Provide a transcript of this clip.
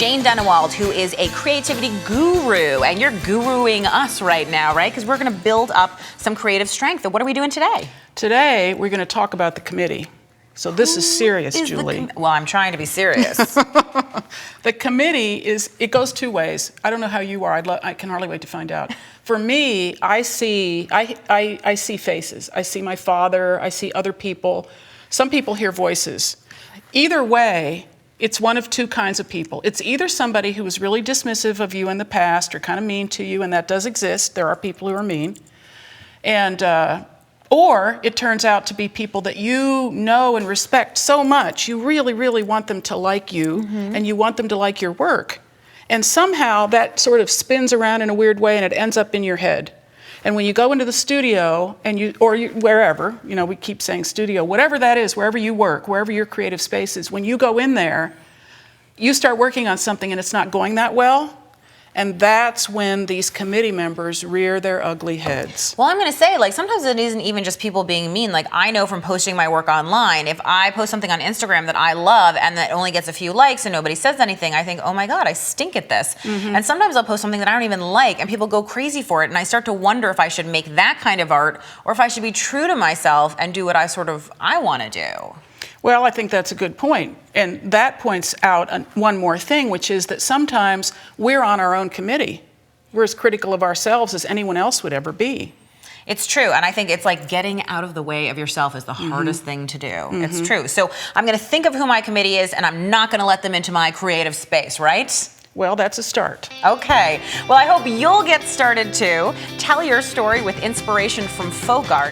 Jane Dunnewold, who is a creativity guru, and you're guruing us right now, right? Because we're going to build up some creative strength. What are we doing today? Today, we're going to talk about the committee. So this is serious, Julie. Well, I'm trying to be serious. The committee it goes two ways. I don't know how you are. I can hardly wait to find out. For me, I see faces. I see my father. I see other people. Some people hear voices. Either way, it's one of two kinds of people. It's either somebody who was really dismissive of you in the past or kind of mean to you, and that does exist. There are people who are mean. And or it turns out to be people that you know and respect so much, you really, really want them to like you, and you want them to like your work. And somehow that sort of spins around in a weird way and it ends up in your head. And when you go into the studio, wherever, we keep saying studio, whatever that is, wherever you work, wherever your creative space is, when you go in there, you start working on something and it's not going that well. And that's when these committee members rear their ugly heads. Well, I'm going to say, sometimes it isn't even just people being mean. I know from posting my work online, if I post something on Instagram that I love and that only gets a few likes and nobody says anything, I think, oh my God, I stink at this. And sometimes I'll post something that I don't even like and people go crazy for it. And I start to wonder if I should make that kind of art or if I should be true to myself and do what I want to do. Well, I think that's a good point. And that points out one more thing, which is that sometimes we're on our own committee. We're as critical of ourselves as anyone else would ever be. It's true. And I think it's like getting out of the way of yourself is the hardest thing to do. It's true. So I'm going to think of who my committee is, and I'm not going to let them into my creative space, right? Well, that's a start. Okay. Well, I hope you'll get started too. Tell your story with inspiration from folk art.